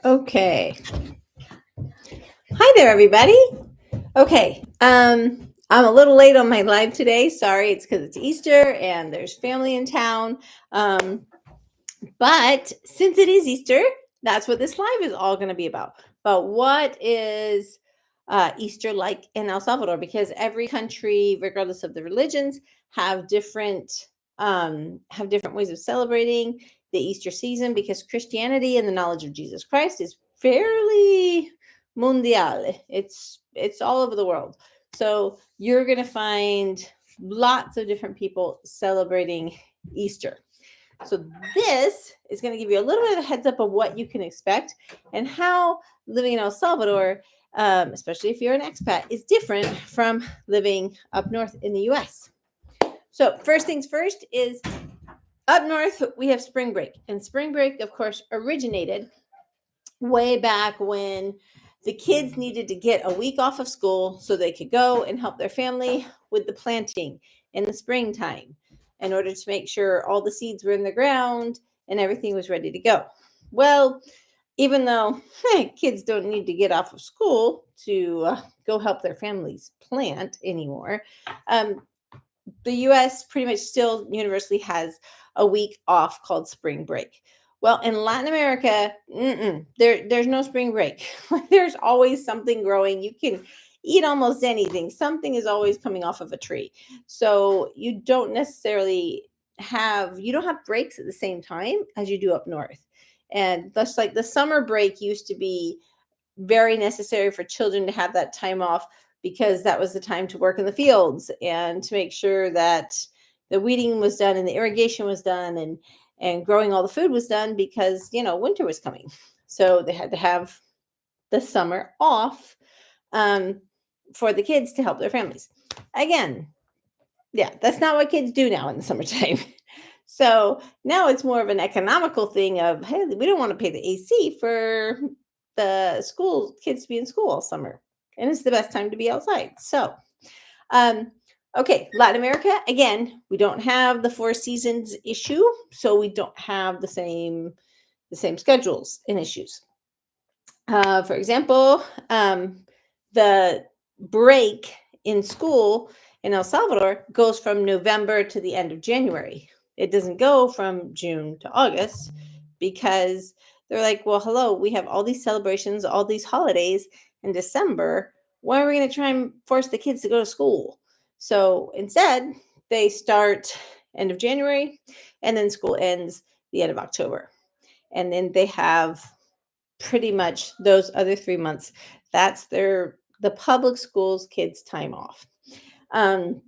Okay. Hi there, everybody. Okay. I'm a little late on my live today. Sorry, it's because it's Easter and there's family in town. Um, but since it is Easter, that's what this live is all going to be about. But what is Easter like in El Salvador? Because every country, regardless of the religions, have different ways of celebrating the Easter season. Because Christianity and the knowledge of Jesus Christ is fairly mundial. It's all over the world. So you're going to find lots of different people celebrating Easter. So this is going to give you a little bit of a heads up of what you can expect and how living in El Salvador, especially if you're an expat, is different from living up north in the U.S. So first things first is up north, we have spring break. And spring break, of course, originated way back when the kids needed to get a week off of school so they could go and help their family with the planting in the springtime in order to make sure all the seeds were in the ground and everything was ready to go. Well, even though kids don't need to get off of school to go help their families plant anymore, um, the US pretty much still universally has a week off called spring break. Well, in Latin America, there's no spring break. There's always something growing. You can eat almost anything. Something is always coming off of a tree. So you don't have breaks at the same time as you do up north. And that's like the summer break used to be very necessary for children to have that time off because that was the time to work in the fields and to make sure that the weeding was done and the irrigation was done and growing all the food was done because winter was coming. So they had to have the summer off um, for the kids to help their families. Again, yeah, that's not what kids do now in the summertime. So now it's more of an economical thing of, hey, we don't want to pay the AC for the school kids to be in school all summer. And it's the best time to be outside. So, um, okay, Latin America, again, we don't have the four seasons issue. So we don't have the same schedules and issues. For example, the break in school in El Salvador goes from November to the end of January. It doesn't go from June to August because they're like, well, hello, we have all these celebrations, all these holidays in December. Why are we going to try and force the kids to go to school? So instead, they start end of January and then school ends the end of October. And then they have pretty much those other 3 months. That's the public schools kids' time off. Um,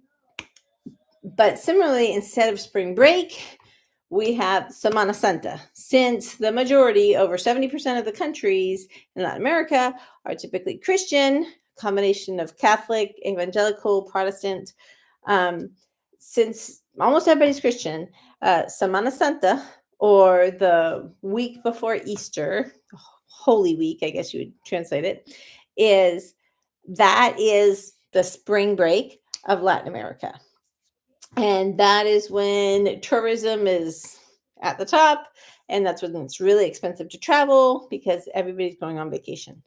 but similarly, instead of spring break, we have Semana Santa. Since the majority, over 70% of the countries in Latin America, are typically Christian, combination of Catholic, evangelical, Protestant. Since almost everybody's Christian, Semana Santa, or the week before Easter, Holy Week, I guess you would translate it, is the spring break of Latin America. And that is when tourism is at the top, and that's when it's really expensive to travel because everybody's going on vacation.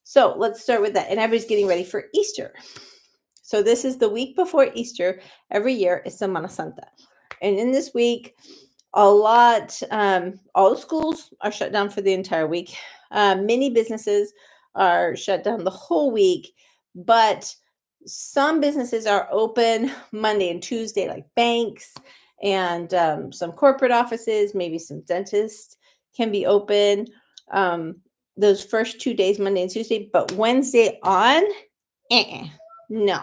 So let's start with that. And everybody's getting ready for Easter. So this is the week before Easter. Every year is Semana Santa. And in this week, all the schools are shut down for the entire week. Many businesses are shut down the whole week, but some businesses are open Monday and Tuesday, like banks and some corporate offices, maybe some dentists can be open those first 2 days, Monday and Tuesday, but Wednesday on, no,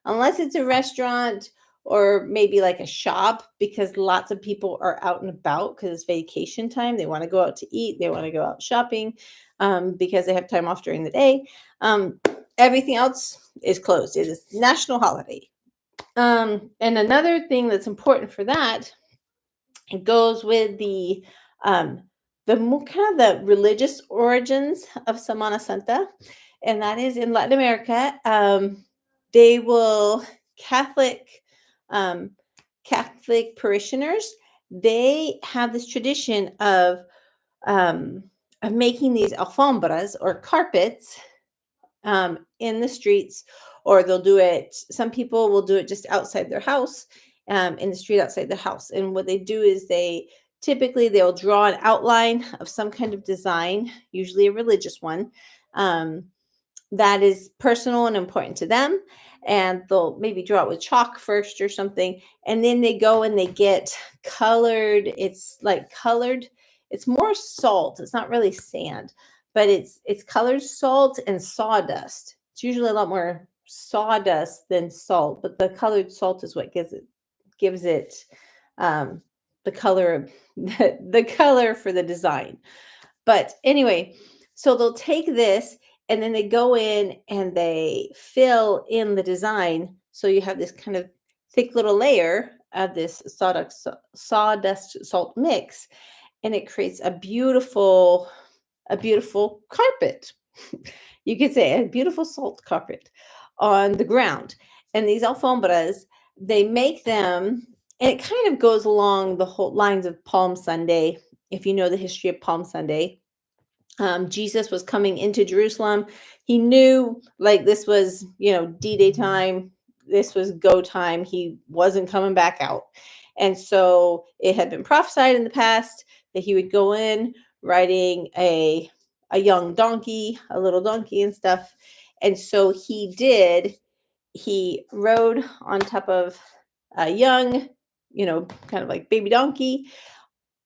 unless it's a restaurant or maybe like a shop, because lots of people are out and about because it's vacation time. They want to go out to eat. They want to go out shopping because they have time off during the day. Everything else is closed. It is national holiday. And another thing that's important for that, it goes with the kind of the religious origins of Semana Santa, and that is in Latin America. They will um, Catholic parishioners. They have this tradition of of making these alfombras or carpets in the streets, or they'll do it. Some people will do it just outside their house, in the street outside the house. And what they do is they'll draw an outline of some kind of design, usually a religious one, um, that is personal and important to them. And they'll maybe draw it with chalk first or something. And then they go and they get colored. It's like colored, it's more salt. It's not really sand, but it's colored salt and sawdust. It's usually a lot more sawdust than salt, but the colored salt is what gives it um, the color the color for the design. But anyway, so they'll take this and then they go in and they fill in the design. So you have this kind of thick little layer of this sawdust salt mix, and it creates a beautiful carpet. You could say a beautiful salt carpet on the ground. And these alfombras, they make them, and it kind of goes along the whole lines of Palm Sunday. If you know the history of Palm Sunday, Jesus was coming into Jerusalem. He knew, like, this was, D-Day time. This was go time. He wasn't coming back out. And so it had been prophesied in the past that he would go in riding a young donkey, a little donkey and stuff. And so he did. He rode on top of a young, kind of like baby donkey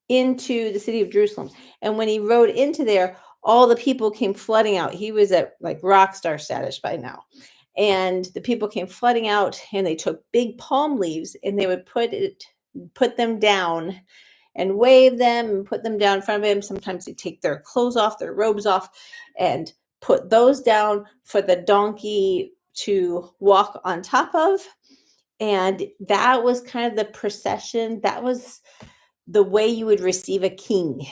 into the city of Jerusalem. And when he rode into there, all the people came flooding out. He was at like rock star status by now. And the people came flooding out, and they took big palm leaves and they would put them down and wave them and put them down in front of him. Sometimes they take their clothes off, their robes off, and put those down for the donkey to walk on top of. And that was kind of the procession. That was the way you would receive a king.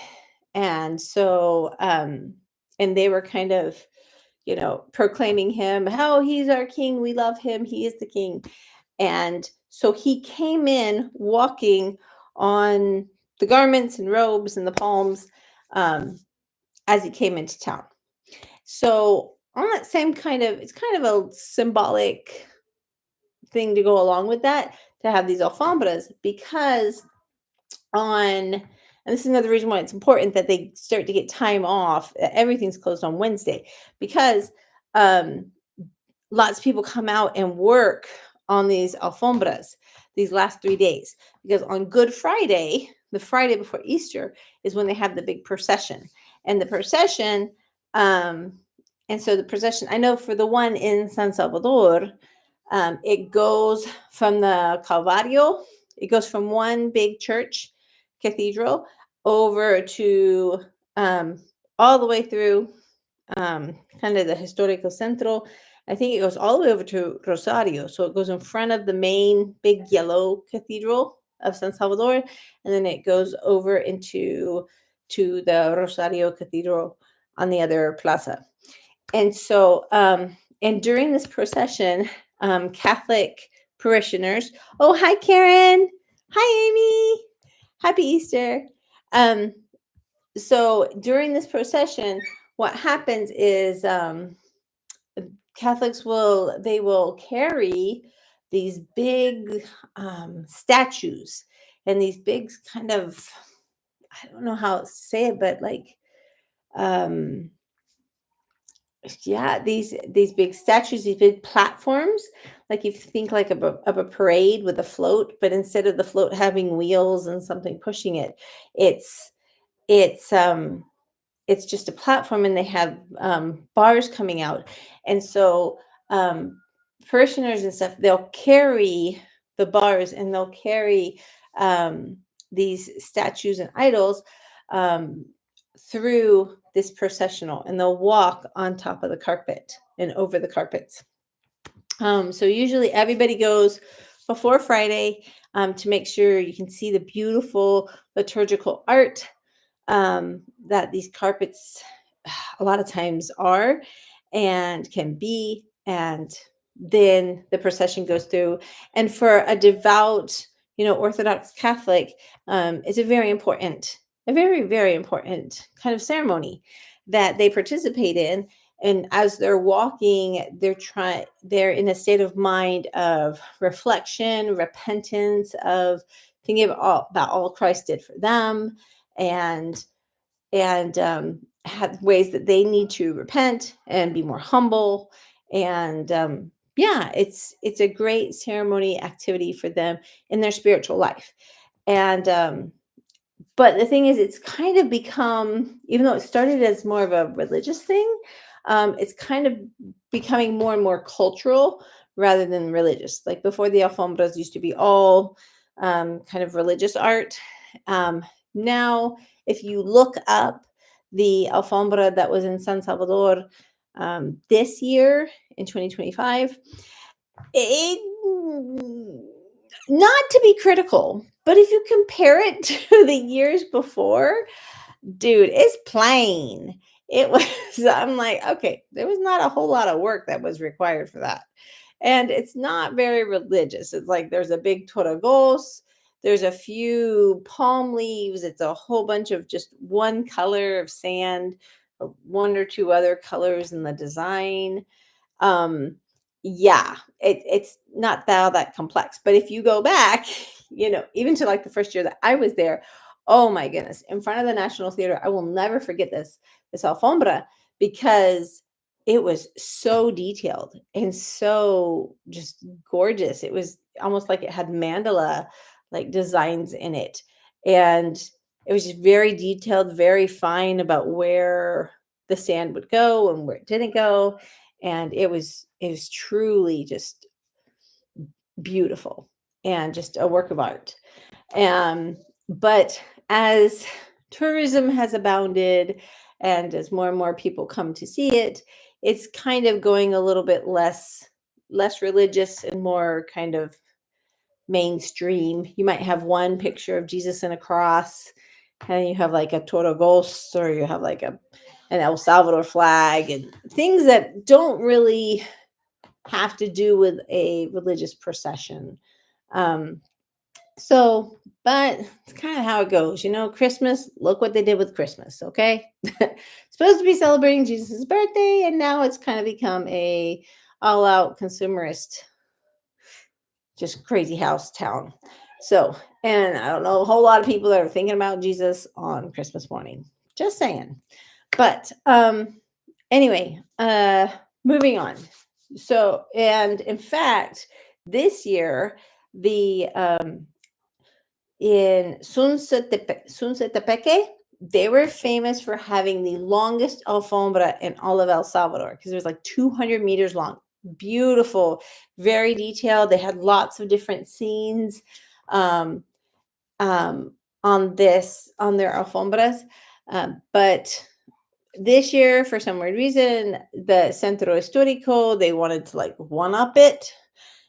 And so, and they were kind of, proclaiming him, how he's our king. We love him. He is the king. And so he came in walking on the garments and robes and the palms, as he came into town. So on that same it's kind of a symbolic thing to go along with that, to have these alfombras, because and this is another reason why it's important that they start to get time off. Everything's closed on Wednesday, because lots of people come out and work on these alfombras these last 3 days, because on Good Friday, the Friday before Easter, is when they have the big procession. And the procession, and so the procession, I know for the one in San Salvador, it goes from the Calvario. It goes from one big church cathedral over to all the way through kind of the historical centro. I think it goes all the way over to Rosario. So it goes in front of the main big yellow cathedral of San Salvador, and then it goes over to the Rosario Cathedral on the other plaza. And so, and during this procession, Catholic parishioners. Oh, hi, Karen. Hi, Amy. Happy Easter. So during this procession, what happens is Catholics will carry these big statues, and these big kind of, I don't know how to say it, but like yeah, these big statues, these big platforms, like if you think like of a parade with a float, but instead of the float having wheels and something pushing it, it's it's um it's just a platform, and they have bars coming out. And so parishioners and stuff, they'll carry the bars, and they'll carry these statues and idols um, through this processional, and they'll walk on top of the carpet and over the carpets. So usually everybody goes before Friday to make sure you can see the beautiful liturgical art that these carpets a lot of times are and can be. And then the procession goes through. And for a devout, Orthodox Catholic, it's very important a very, very important kind of ceremony that they participate in. And as they're walking, they're in a state of mind of reflection, repentance, of thinking about all Christ did for them, and have ways that they need to repent and be more humble. And yeah, it's a great ceremony activity for them in their spiritual life. And but the thing is, it's kind of become, even though it started as more of a religious thing, it's kind of becoming more and more cultural rather than religious. Like before, the alfombras used to be all kind of religious art. Now, if you look up the alfombra that was in San Salvador this year in 2025, it, not to be critical, but if you compare it to the years before, dude, it's plain. It was, I'm like, okay, there was not a whole lot of work that was required for that. And it's not very religious. It's like there's a big toragos, there's a few palm leaves, it's a whole bunch of just one color of sand, one or two other colors in the design. um yeah, it's not that complex, but if you go back, even to like the first year that I was there, oh my goodness, in front of the National Theater, I will never forget this alfombra, because it was so detailed and so just gorgeous. It was almost like it had mandala like designs in it, and it was just very detailed, very fine about where the sand would go and where it didn't go. And it was truly just beautiful and just a work of art. But as tourism has abounded and as more and more people come to see it, it's kind of going a little bit less religious and more kind of mainstream. You might have one picture of Jesus in a cross, and you have like a Toro Ghost, or you have like an El Salvador flag, and things that don't really have to do with a religious procession. Um, so, but it's kind of how it goes. Christmas, look what they did with Christmas, okay? Supposed to be celebrating Jesus' birthday, and now it's kind of become a all-out consumerist, just crazy house town. So, and I don't know a whole lot of people that are thinking about Jesus on Christmas morning. Just saying. But anyway, moving on. So, and in fact, this year, the in Sunsetepeque, they were famous for having the longest alfombra in all of El Salvador, because it was like 200 meters long. Beautiful, very detailed. They had lots of different scenes um, on their alfombras. But this year, for some weird reason, the Centro Histórico, they wanted to like one up it.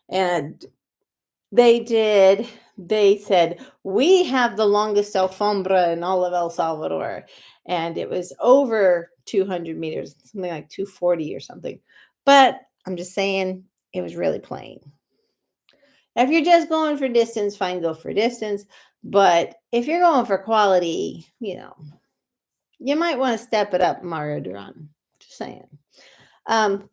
And they said, we have the longest alfombra in all of El Salvador. And it was over 200 meters, something like 240 or something. But I'm just saying, it was really plain. If you're just going for distance, fine, go for distance. But if you're going for quality, you might want to step it up, Mario Duran. Just saying. Um,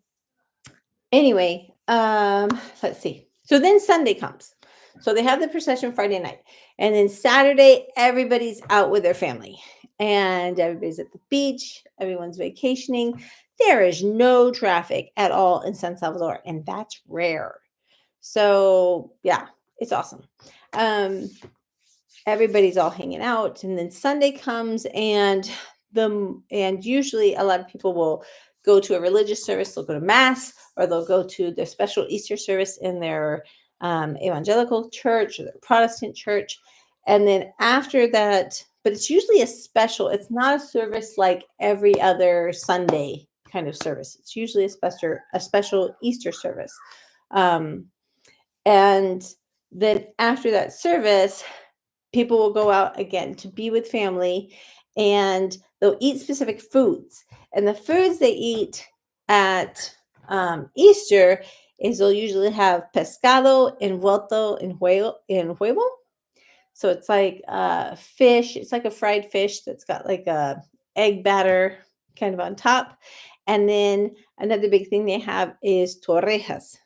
anyway, let's see. So then Sunday comes. So they have the procession Friday night. And then Saturday, everybody's out with their family. And everybody's at the beach. Everyone's vacationing. There is no traffic at all in San Salvador. And that's rare. So yeah, it's awesome. Everybody's all hanging out. And then Sunday comes, and usually a lot of people will go to a religious service. They'll go to mass, or they'll go to the special Easter service in their evangelical church or their Protestant church. And then after that, but it's usually it's not a service like every other Sunday kind of service. It's usually a special Easter service. And then after that service, people will go out again to be with family, and they'll eat specific foods. And the foods they eat at Easter is they'll usually have pescado envuelto en huevo. So it's like fish. It's like a fried fish that's got like a egg batter kind of on top. And then another big thing they have is torrejas.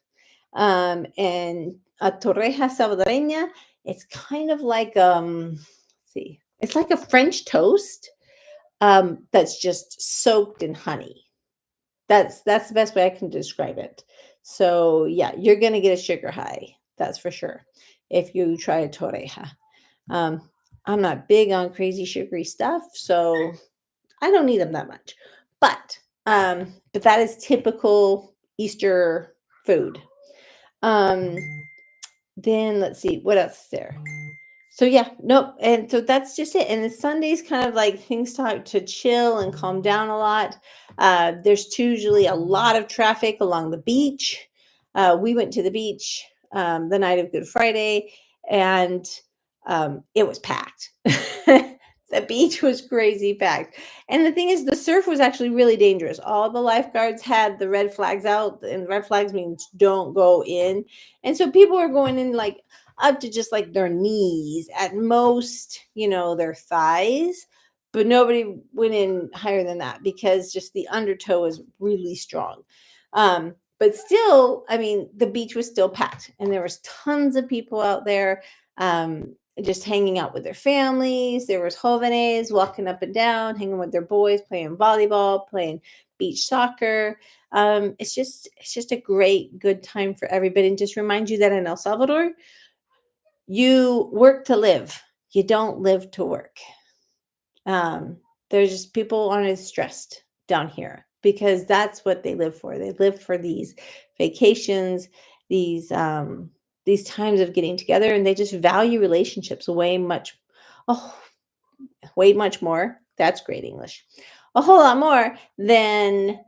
And a torreja salvadoreña, it's kind of like let's see, it's like a French toast that's just soaked in honey. That's the best way I can describe it. So yeah, you're gonna get a sugar high, that's for sure, if you try a torreja. Um, I'm not big on crazy sugary stuff, so I don't need them that much. But that is typical Easter food. Um, then let's see what else is there. So yeah, nope. And so that's just it. And the Sunday's kind of like things to chill and calm down a lot. There's usually a lot of traffic along the beach. We went to the beach the night of Good Friday, and it was packed. The beach was crazy packed. And the thing is, the surf was actually really dangerous. All the lifeguards had the red flags out, and red flags means don't go in. And so people were going in like up to just like their knees, at most, their thighs. But nobody went in higher than that because just the undertow is really strong. But still, I mean, the beach was still packed and there was tons of people out there. Just hanging out with their families. There was jóvenes walking up and down, hanging with their boys, playing volleyball, playing beach soccer. It's just a great, good time for everybody. And just remind you that in El Salvador, you work to live. You don't live to work. There's just people aren't as stressed down here because that's what they live for. They live for these vacations, these times of getting together, and they just value relationships oh, way much more. That's great English. A whole lot more than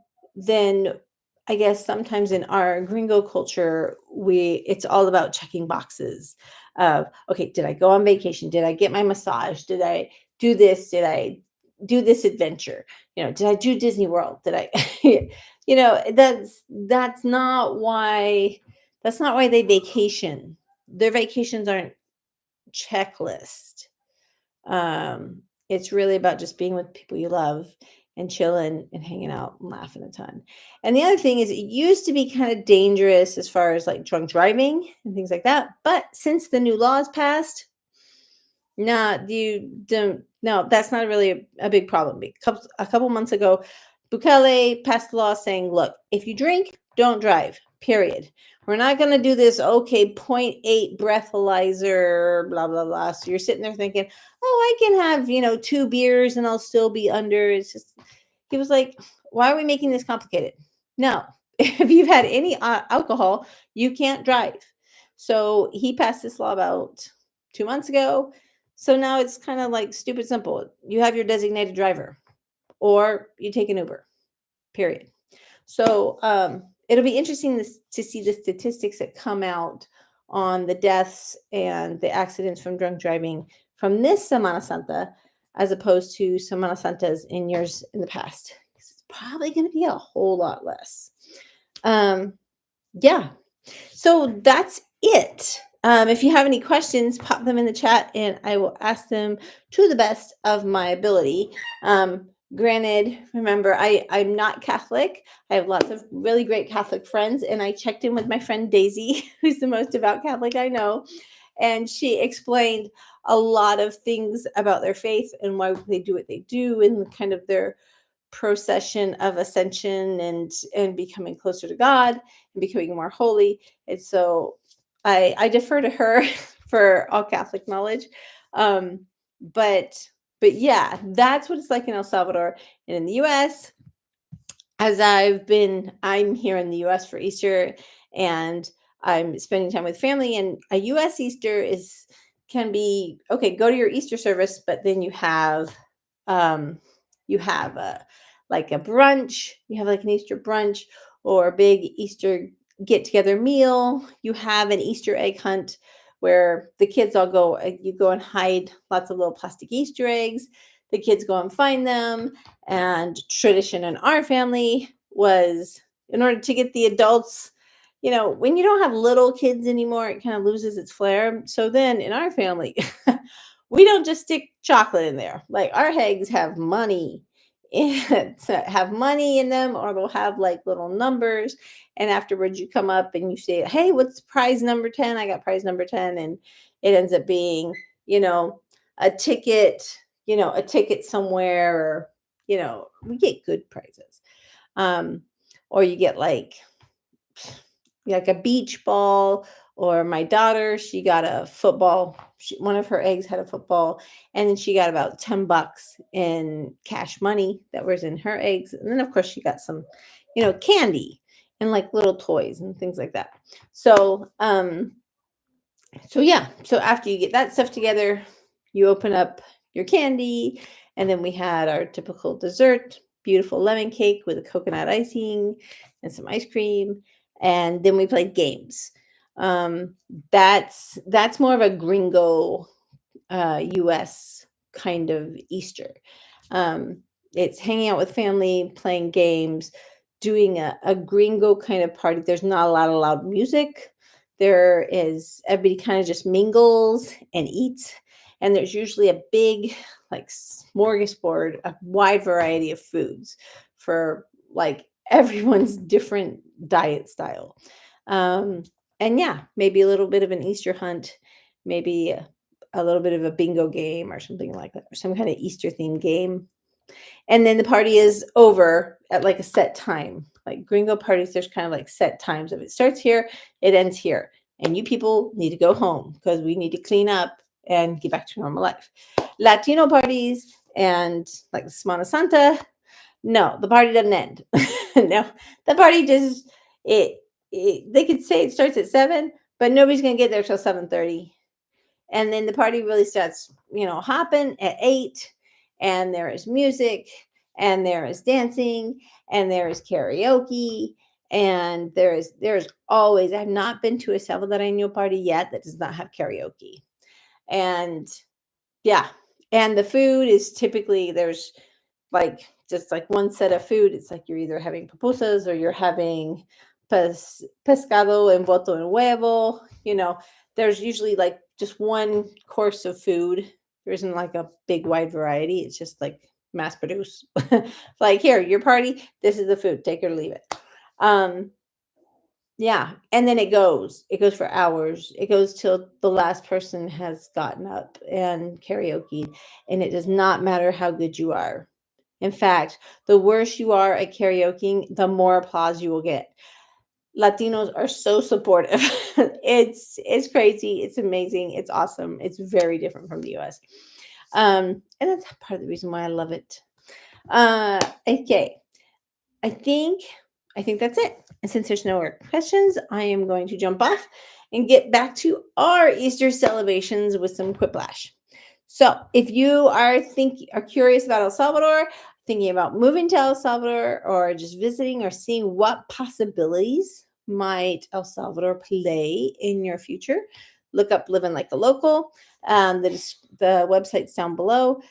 I guess sometimes in our gringo culture, it's all about checking boxes of, okay, did I go on vacation? Did I get my massage? Did I do this? Did I do this adventure? Did I do Disney World? Did I that's not why they vacation. Their vacations aren't checklist. It's really about just being with people you love and chilling and hanging out and laughing a ton. And the other thing is, it used to be kind of dangerous as far as like drunk driving and things like that. But since the new laws passed, no, you don't. No, that's not really a big problem. A couple months ago, Bukele passed a law saying, look, if you drink, don't drive, period. We're not going to do this, okay, 0.8 breathalyzer, blah, blah, blah. So you're sitting there thinking, oh, I can have, 2 beers and I'll still be under. It's just, he was like, why are we making this complicated? No, if you've had any alcohol, you can't drive. So he passed this law about 2 months ago. So now it's kind of like stupid simple. You have your designated driver or you take an Uber, period. So it'll be interesting to see the statistics that come out on the deaths and the accidents from drunk driving from this Semana Santa as opposed to Semana Santas in years in the past. It's probably going to be a whole lot less. Yeah. So that's it. If you have any questions, pop them in the chat and I will ask them to the best of my ability. Granted, remember, I'm not Catholic. I have lots of really great Catholic friends, and I checked in with my friend Daisy, who's the most devout Catholic I know, and she explained a lot of things about their faith and why they do what they do and kind of their procession of ascension and becoming closer to God and becoming more holy. And so I defer to her for all Catholic knowledge. But yeah, that's what it's like in El Salvador. And in the US, as I'm here in the US for Easter and I'm spending time with family, and a US Easter can be okay, go to your Easter service, but then you have like a brunch, you have like an Easter brunch or a big Easter get together meal. You have an Easter egg hunt where the kids all go, you go and hide lots of little plastic Easter eggs. The kids go and find them. And tradition in our family was, in order to get the adults when you don't have little kids anymore, it kind of loses its flair. So then in our family, we don't just stick chocolate in there. Like our eggs have money have money in them, or they'll have like little numbers. And afterwards, you come up and you say, "Hey, what's prize number 10? I got prize number 10," and it ends up being, you know, a ticket, a ticket somewhere, or we get good prizes. Um, or you get like a beach ball, or my daughter, she got a football. One of her eggs had a football, and then she got about $10 in cash money that was in her eggs. And then of course she got some, candy and like little toys and things like that. So yeah, so after you get that stuff together, you open up your candy, and then we had our typical dessert, beautiful lemon cake with a coconut icing and some ice cream, and then we played games. Um, that's more of a gringo, US kind of Easter. Um, it's hanging out with family, playing games, doing a gringo kind of party. There's not a lot of loud music. There is everybody kind of just mingles and eats, and there's usually a big like smorgasbord, a wide variety of foods for like everyone's different diet style. Um, and yeah, maybe a little bit of an Easter hunt, maybe a little bit of a bingo game or something like that, or some kind of Easter themed game. And then the party is over at like a set time. Like gringo parties, there's kind of like set times. If it starts here, it ends here. And you people need to go home because we need to clean up and get back to normal life. Latino parties and like the Semana Santa, no, the party doesn't end. No, the party just they could say it starts at 7, but nobody's gonna get there till 7:30, and then the party really starts, hopping at 8, and there is music, and there is dancing, and there is karaoke, and there's always, I've not been to a Salvadoreño party yet that does not have karaoke. And yeah, and the food is typically, there's like just like one set of food. It's like you're either having pupusas or you're having pescado envuelto en huevo. There's usually like just one course of food. There isn't like a big wide variety. It's just like mass produced. Like, here, your party, this is the food. Take it or leave it. Um, yeah, and then it goes for hours. It goes till the last person has gotten up and karaoke, and it does not matter how good you are. In fact, the worse you are at karaoke, the more applause you will get. Latinos are so supportive. It's crazy. It's amazing. It's awesome. It's very different from the US. And that's part of the reason why I love it. Okay. I think I think that's it. And since there's no more questions, I am going to jump off and get back to our Easter celebrations with some quiplash. So, if you are curious about El Salvador, thinking about moving to El Salvador, or just visiting or seeing what possibilities might El Salvador play in your future, look up Living Like a Local. The website's down below,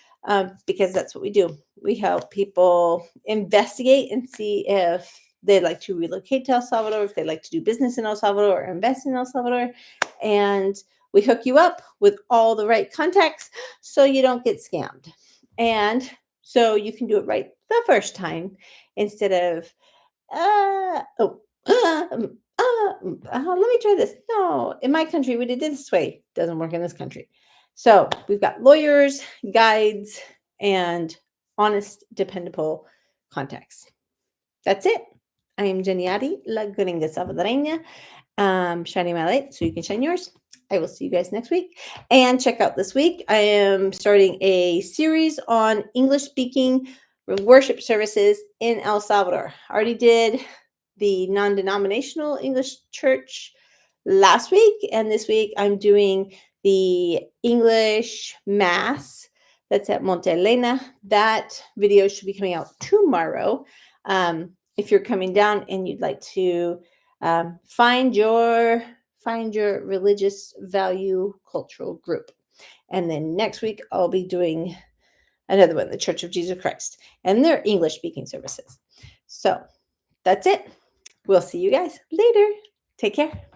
because that's what we do. We help people investigate and see if they'd like to relocate to El Salvador, if they'd like to do business in El Salvador or invest in El Salvador. And we hook you up with all the right contacts so you don't get scammed. And so you can do it right the first time instead of, let me try this. No, in my country, we did it this way. Doesn't work in this country. So we've got lawyers, guides, and honest, dependable contacts. That's it. I am Jeniari, La Gringa Salvadoreña, shining my light so you can shine yours. I will see you guys next week. And check out this week, I am starting a series on English speaking worship services in El Salvador. I already did the non-denominational English church last week, and this week I'm doing the English mass that's at Monte Elena. That video should be coming out tomorrow. If you're coming down and you'd like to find your religious value cultural group. And then next week I'll be doing another one, the Church of Jesus Christ, and their English speaking services. So that's it. We'll see you guys later. Take care.